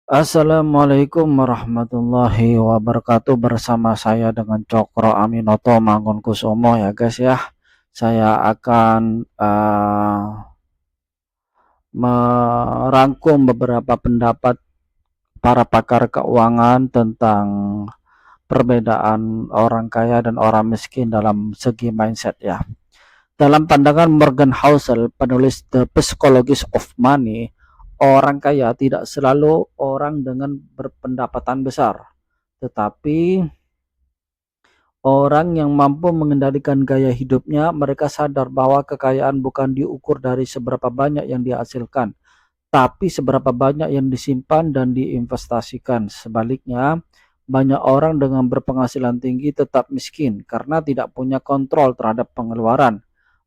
Assalamualaikum warahmatullahi wabarakatuh. Bersama saya dengan Cokro Aminoto Mangunkusumo ya guys ya. Saya akan merangkum beberapa pendapat para pakar keuangan tentang perbedaan orang kaya dan orang miskin dalam segi mindset ya. Dalam pandangan Morgan Housel, penulis The Psychology of Money, orang kaya tidak selalu orang dengan berpendapatan besar, tetapi orang yang mampu mengendalikan gaya hidupnya. Mereka sadar bahwa kekayaan bukan diukur dari seberapa banyak yang dihasilkan, tapi seberapa banyak yang disimpan dan diinvestasikan. Sebaliknya, banyak orang dengan berpenghasilan tinggi tetap miskin karena tidak punya kontrol terhadap pengeluaran.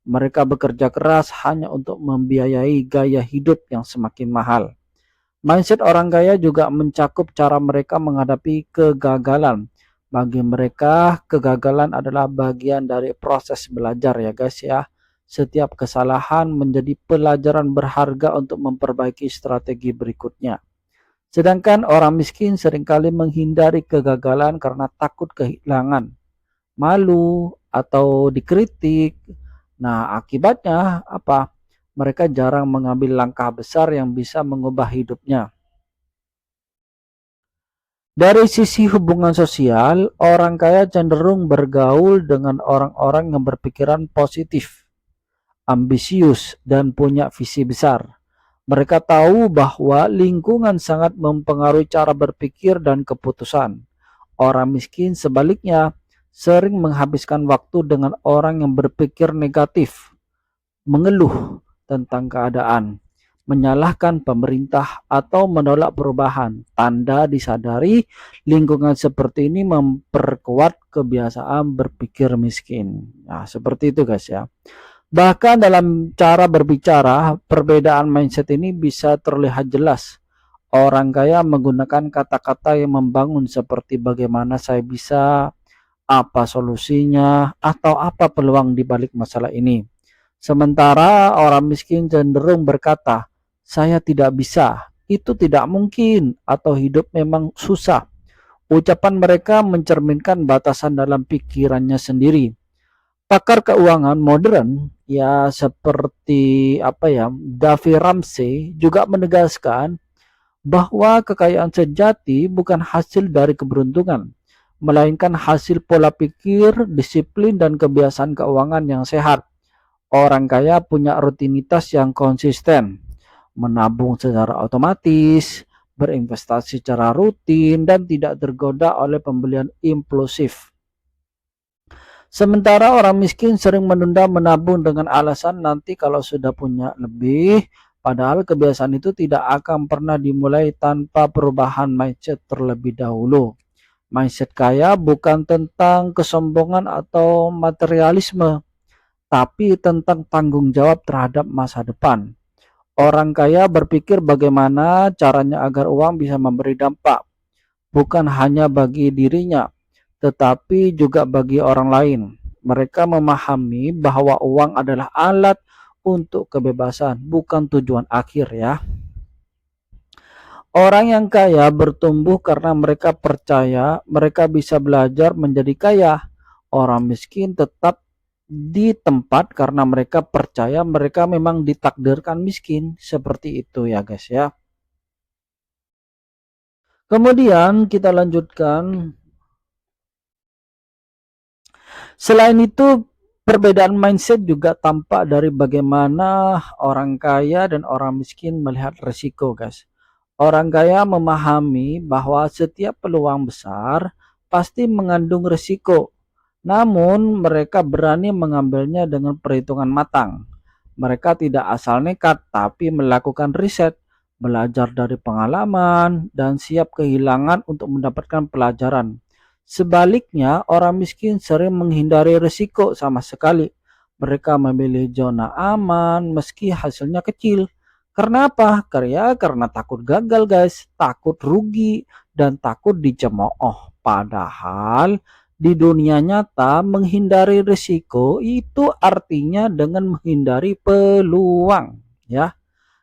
Mereka bekerja keras hanya untuk membiayai gaya hidup yang semakin mahal. Mindset orang kaya juga mencakup cara mereka menghadapi kegagalan. Bagi mereka, kegagalan adalah bagian dari proses belajar ya guys ya. Setiap kesalahan menjadi pelajaran berharga untuk memperbaiki strategi berikutnya. Sedangkan orang miskin seringkali menghindari kegagalan karena takut kehilangan, malu, atau dikritik. Nah, akibatnya apa? Mereka jarang mengambil langkah besar yang bisa mengubah hidupnya. Dari sisi hubungan sosial, orang kaya cenderung bergaul dengan orang-orang yang berpikiran positif, ambisius, dan punya visi besar. Mereka tahu bahwa lingkungan sangat mempengaruhi cara berpikir dan keputusan. Orang miskin sebaliknya sering menghabiskan waktu dengan orang yang berpikir negatif, mengeluh tentang keadaan, menyalahkan pemerintah, atau menolak perubahan. Tanda disadari lingkungan seperti ini memperkuat kebiasaan berpikir miskin. Nah, seperti itu guys ya. Bahkan dalam cara berbicara, perbedaan mindset ini bisa terlihat jelas. Orang kaya menggunakan kata-kata yang membangun seperti bagaimana saya bisa, apa solusinya, atau apa peluang di balik masalah ini. Sementara orang miskin cenderung berkata, saya tidak bisa, itu tidak mungkin, atau hidup memang susah. Ucapan mereka mencerminkan batasan dalam pikirannya sendiri. Pakar keuangan modern ya seperti Dave Ramsey juga menegaskan bahwa kekayaan sejati bukan hasil dari keberuntungan, melainkan hasil pola pikir, disiplin, dan kebiasaan keuangan yang sehat. Orang kaya punya rutinitas yang konsisten, menabung secara otomatis, berinvestasi secara rutin, dan tidak tergoda oleh pembelian impulsif. Sementara orang miskin sering menunda menabung dengan alasan nanti kalau sudah punya lebih, padahal kebiasaan itu tidak akan pernah dimulai tanpa perubahan mindset terlebih dahulu. Mindset kaya bukan tentang kesombongan atau materialisme, tapi tentang tanggung jawab terhadap masa depan. Orang kaya berpikir bagaimana caranya agar uang bisa memberi dampak, bukan hanya bagi dirinya, tetapi juga bagi orang lain. Mereka memahami bahwa uang adalah alat untuk kebebasan, bukan tujuan akhir ya. Orang yang kaya bertumbuh karena mereka percaya mereka bisa belajar menjadi kaya. Orang miskin tetap di tempat karena mereka percaya mereka memang ditakdirkan miskin. Seperti itu ya guys ya. Kemudian kita lanjutkan. Selain itu, perbedaan mindset juga tampak dari bagaimana orang kaya dan orang miskin melihat risiko, guys. Orang kaya memahami bahwa setiap peluang besar pasti mengandung risiko. Namun, mereka berani mengambilnya dengan perhitungan matang. Mereka tidak asal nekat, tapi melakukan riset, belajar dari pengalaman, dan siap kehilangan untuk mendapatkan pelajaran. Sebaliknya, orang miskin sering menghindari risiko sama sekali. Mereka memilih zona aman meski hasilnya kecil. Karena apa? Karena takut gagal guys, takut rugi, dan takut dicemooh. Padahal di dunia nyata menghindari risiko itu artinya dengan menghindari peluang ya.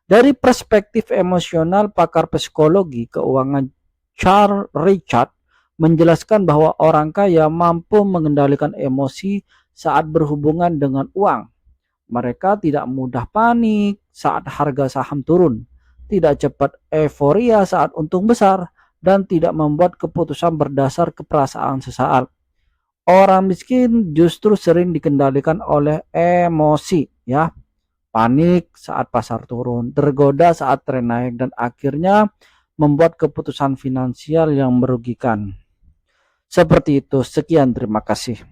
Dari perspektif emosional, pakar psikologi keuangan Charles Richard menjelaskan bahwa orang kaya mampu mengendalikan emosi saat berhubungan dengan uang. Mereka tidak mudah panik saat harga saham turun, tidak cepat euforia saat untung besar, dan tidak membuat keputusan berdasar keperasaan sesaat. Orang miskin justru sering dikendalikan oleh emosi, ya, panik saat pasar turun, tergoda saat tren naik, dan akhirnya membuat keputusan finansial yang merugikan. Seperti itu. Sekian, terima kasih.